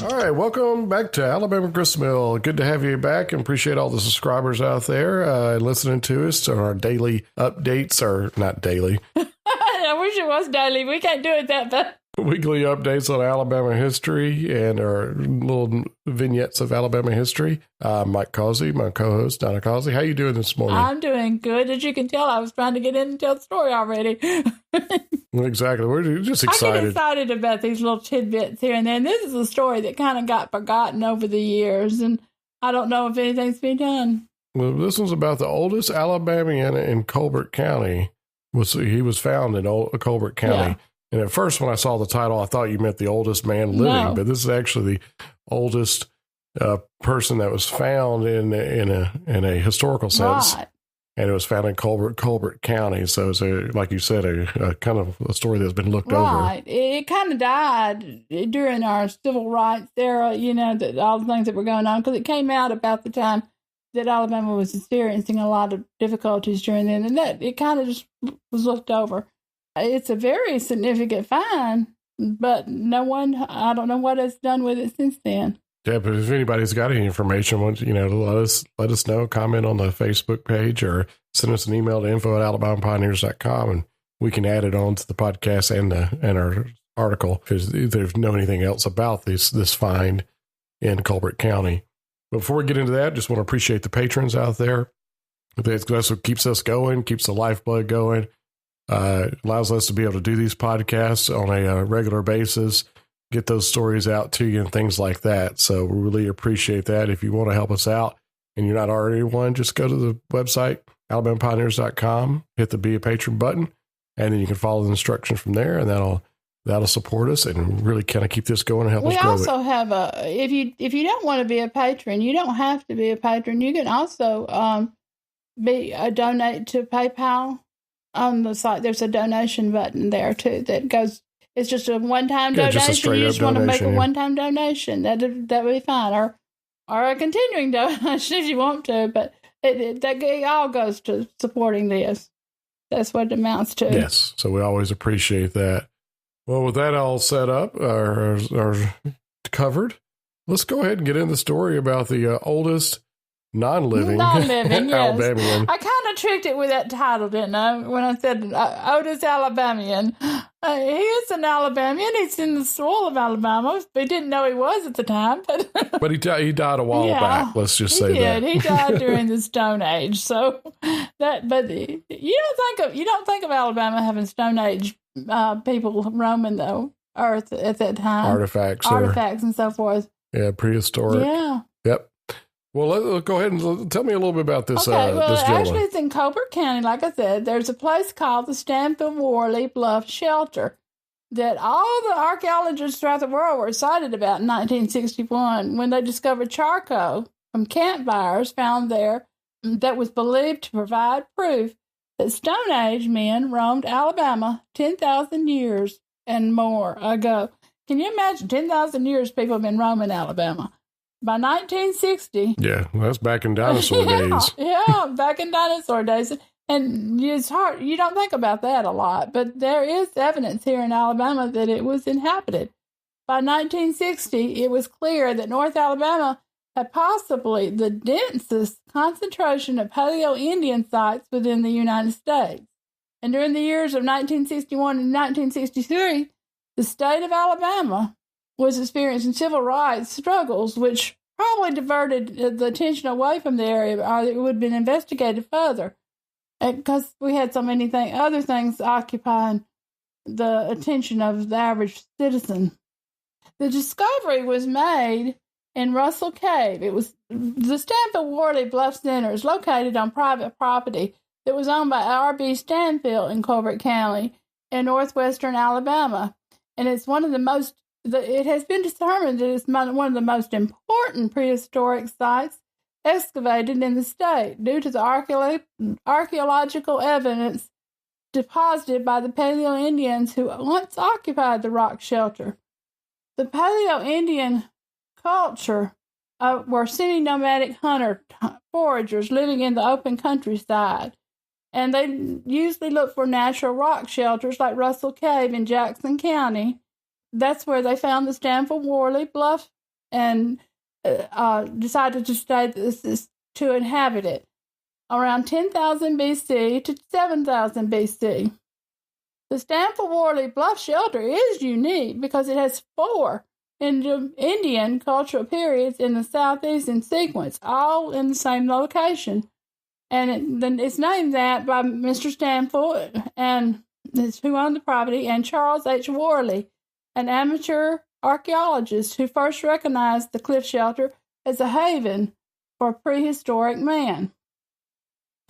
All right, welcome back to Alabama Gristmill. Good to have you back, and appreciate all the subscribers out there listening to us on our daily updates, or not daily. I wish it was daily. We can't do it that bad. Weekly updates on Alabama history and our little vignettes of Alabama history. Mike Causey, my co-host, Donna Causey. How you doing this morning? I'm doing good. As you can tell, I was trying to get in and tell the story already. Exactly. We're just excited. I get excited about these little tidbits here and there. And this is a story that kind of got forgotten over the years, and I don't know if anything's been done. Well, this one's about the oldest Alabamian in Colbert County. He was found in Colbert County. Yeah. And at first, when I saw the title, I thought you meant the oldest man living, but this is actually the oldest person that was found in a historical sense. Right. And it was found in Colbert County. So it's like you said, a kind of a story that's been looked over. Right. It kind of died during our civil rights era, all the things that were going on, because it came out about the time that Alabama was experiencing a lot of difficulties during then, and that it kind of just was looked over. It's a very significant find, but I don't know what it's done with it since then. Yeah, but if anybody's got any information, let us know. Comment on the Facebook page or send us an email to info@alabamapioneers.com, and we can add it on to the podcast and our article if there's know anything else about this find in Colbert County. But before we get into that, just want to appreciate the patrons out there. That's what keeps us going, keeps the lifeblood going. Allows us to be able to do these podcasts on a regular basis, get those stories out to you and things like that. So we really appreciate that. If you want to help us out and you're not already one, just go to the website, alabamapioneers.com, hit the Be a Patron button, and then you can follow the instructions from there, and that'll support us and really kind of keep this going and help us grow it. We also have if you don't want to be a patron, you don't have to be a patron. You can also donate to PayPal. On the site, there's a donation button there too that goes. It's just a one-time donation. You just want to make a one-time donation. That would be fine, or a continuing donation if you want to. But it all goes to supporting this. That's what it amounts to. Yes, so we always appreciate that. Well, with that all set up or covered, let's go ahead and get into the story about the oldest non-living yes. Alabamian. I kind of tricked it with that title, didn't I? When I said Oldest Alabamian. He is an Alabamian. He's in the soil of Alabama. We didn't know he was at the time. But he died a while back. Let's just say that. He died during the Stone Age. So but you don't think of Alabama having Stone Age people roaming the earth at that time. Artifacts and so forth. Yeah, prehistoric. Yeah. Yep. Well, let's go ahead and tell me a little bit about this. Okay, well, this gentleman. Actually, it's in Colbert County. Like I said, there's a place called the Stanfield-Worley Bluff Shelter that all the archaeologists throughout the world were excited about in 1961 when they discovered charcoal from campfires found there that was believed to provide proof that Stone Age men roamed Alabama 10,000 years and more ago. Can you imagine 10,000 years people have been roaming Alabama? By 1960. Yeah, that's back in dinosaur days. Yeah, back in dinosaur days. And it's hard. You don't think about that a lot, but there is evidence here in Alabama that it was inhabited. By 1960, it was clear that North Alabama had possibly the densest concentration of Paleo-Indian sites within the United States. And during the years of 1961 and 1963, the state of Alabama was experiencing civil rights struggles, which probably diverted the attention away from the area, or it would have been investigated further, because we had so many other things occupying the attention of the average citizen. The discovery was made in Russell Cave. It was the Stanfield-Worley Bluff Center is located on private property that was owned by R.B. Stanfield in Colbert County in northwestern Alabama, and it's one of the most. It has been determined that it's one of the most important prehistoric sites excavated in the state due to the archaeological evidence deposited by the Paleo-Indians who once occupied the rock shelter. The Paleo-Indian culture were semi-nomadic hunter-foragers living in the open countryside, and they usually looked for natural rock shelters like Russell Cave in Jackson County. That's where they found the Stanfield-Worley Bluff and decided to stay to inhabit it around 10,000 BC to 7,000 BC. The Stanfield-Worley Bluff Shelter is unique because it has 4 Indian cultural periods in the southeast in sequence, all in the same location. And it's named that by Mr. Stanfield, and who owned the property, and Charles H. Worley, an amateur archaeologist who first recognized the cliff shelter as a haven for prehistoric man.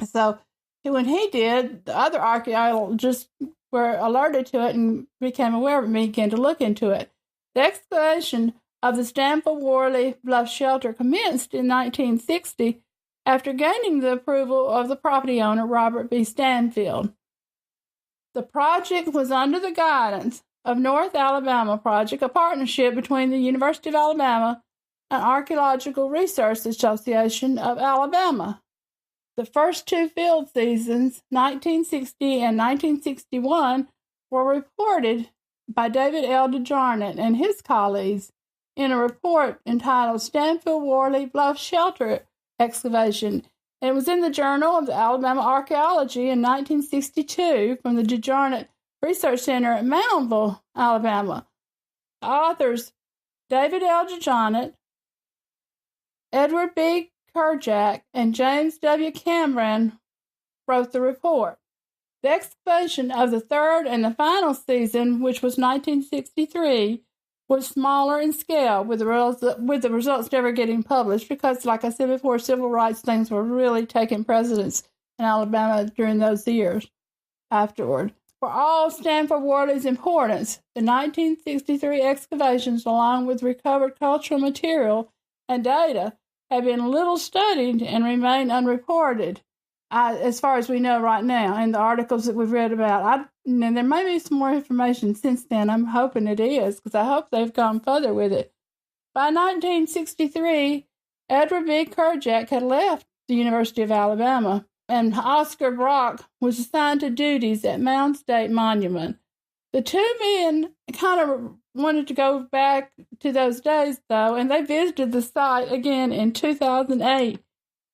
So when he did, the other archaeologists were alerted to it and became aware of it and began to look into it. The excavation of the Stanfield-Worley Bluff Shelter commenced in 1960 after gaining the approval of the property owner, Robert B. Stanfield. The project was under the guidance of North Alabama Project, a partnership between the University of Alabama and Archaeological Research Association of Alabama. The first 2 field seasons, 1960 and 1961, were reported by David L. DeJarnett and his colleagues in a report entitled Stanfield-Worley Bluff Shelter Excavation. It was in the Journal of the Alabama Archaeology in 1962 from the DeJarnett Research Center at Moundville, Alabama. Authors David L. DeJarnett, Edward B. Kerjack, and James W. Cameron wrote the report. The excavation of the third and the final season, which was 1963, was smaller in scale, with the results never getting published because, like I said before, civil rights things were really taking precedence in Alabama during those years afterward. For all Stanfield-Worley's importance, the 1963 excavations, along with recovered cultural material and data, have been little studied and remain unreported, as far as we know right now, in the articles that we've read about. And there may be some more information since then. I'm hoping it is, because I hope they've gone further with it. By 1963, Edward B. Kerjack had left the University of Alabama, and Oscar Brock was assigned to duties at Mound State Monument. The 2 men kind of wanted to go back to those days, though, and they visited the site again in 2008.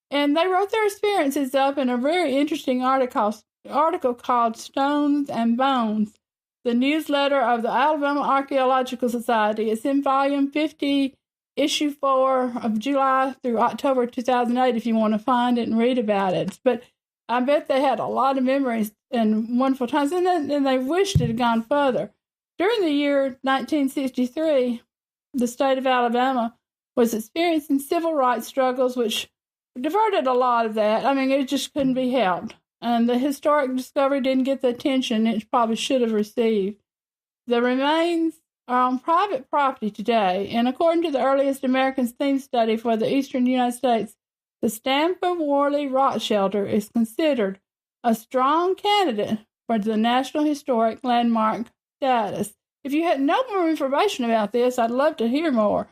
And they wrote their experiences up in a very interesting article called Stones and Bones, the newsletter of the Alabama Archaeological Society. It's in Volume 50, Issue 4 of July through October 2008 if you want to find it and read about it. But I bet they had a lot of memories and wonderful times, and they wished it had gone further. During the year 1963, the state of Alabama was experiencing civil rights struggles, which diverted a lot of that. I mean, it just couldn't be helped. And the historic discovery didn't get the attention it probably should have received. The remains are on private property today, and according to the earliest American theme study for the eastern United States, the Stanfield-Worley Rock Shelter is considered a strong candidate for the National Historic Landmark status. If you had no more information about this, I'd love to hear more,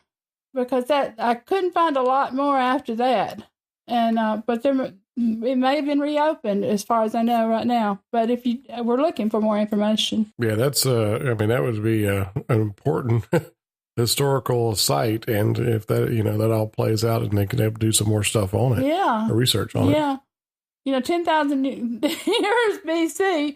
because I couldn't find a lot more after that. And but it may have been reopened, as far as I know right now. But if you were looking for more information, yeah, that's I mean, that would be an important historical site, and if that that all plays out, and they can do some more stuff on it, yeah, or research on it. 10,000 years BC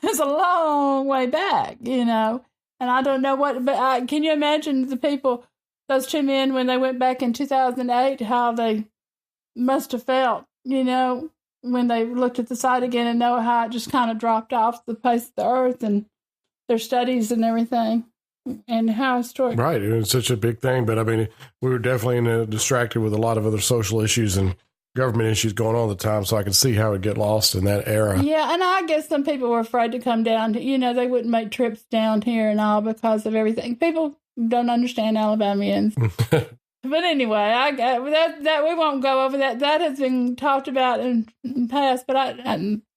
is a long way back, and I don't know what, but can you imagine the people, those 2 men, when they went back in 2008, how they must have felt, when they looked at the site again and know how it just kind of dropped off the face of the earth and their studies and everything, and how historic. Right, it was such a big thing, but I mean, we were definitely distracted with a lot of other social issues and government issues going on at the time, so I could see how it'd get lost in that era. Yeah, and I guess some people were afraid to come down. They wouldn't make trips down here and all because of everything. People don't understand Alabamians. But anyway, that we won't go over that. That has been talked about in the past, but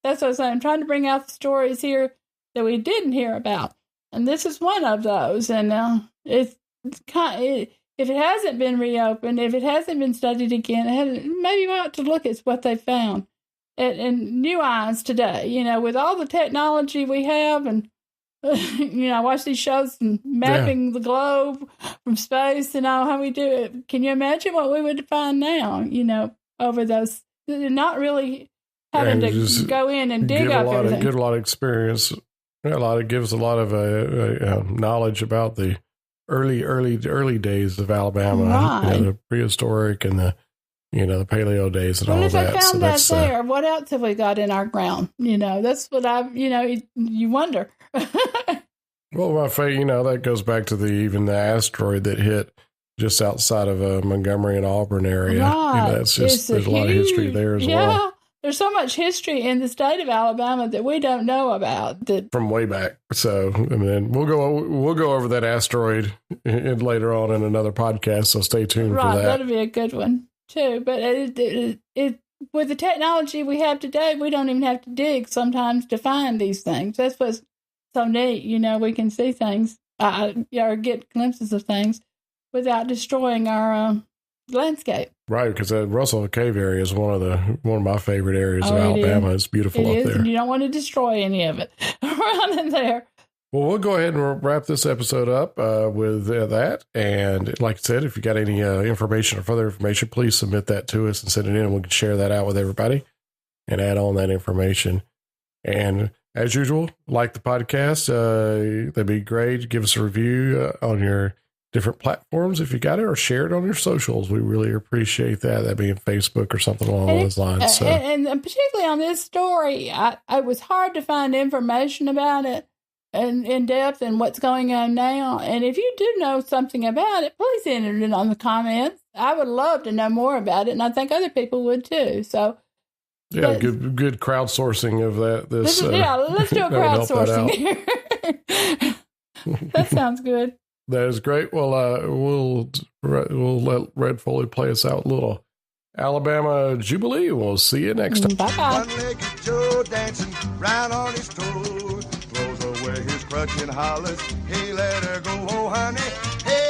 that's what I'm saying. I'm trying to bring out the stories here that we didn't hear about, and this is one of those. And it's kind of, if it hasn't been reopened, if it hasn't been studied again, maybe we ought to look at what they found in new eyes today. With all the technology we have and I watch these shows and mapping the globe from space and all how we do it. Can you imagine what we would find now, over those, not really having to go in and dig up everything. Get a lot of experience. Gives a lot of knowledge about the early days of Alabama, right. The prehistoric and the the paleo days and all that. Well, if I found that there, what else have we got in our ground? That's what you wonder. Well, that goes back to the asteroid that hit just outside of Montgomery and Auburn area. Right. There's a lot of history there as well. There's so much history in the state of Alabama that we don't know about. From way back. So, we'll go over that asteroid later on in another podcast, so stay tuned for that. Right, that'll be a good one, too. But with the technology we have today, we don't even have to dig sometimes to find these things. That's what's so neat. We can see things or get glimpses of things without destroying our landscape. Right, because that Russell Cave area is one of my favorite areas of Alabama. It's beautiful up there. And you don't want to destroy any of it around in there. Well, we'll go ahead and wrap this episode up with that. And like I said, if you got any information or further information, please submit that to us and send it in, and we can share that out with everybody and add on that information. And as usual, like the podcast, that'd be great. Give us a review on your different platforms if you got it, or share it on your socials. We really appreciate that. That being Facebook or something along those lines. So. And particularly on this story, it was hard to find information about it and in depth and what's going on now. And if you do know something about it, please enter it on the comments. I would love to know more about it, and I think other people would too. So. Yeah, good crowdsourcing of that. Let's do a crowdsourcing here. That sounds good. That is great. Well, we'll let Red Foley play us out a little Alabama Jubilee. We'll see you next time. Bye-bye. One-legged Joe dancing round on his toes, throws away his crutch and hollers, hey, let her go, oh, honey, hey.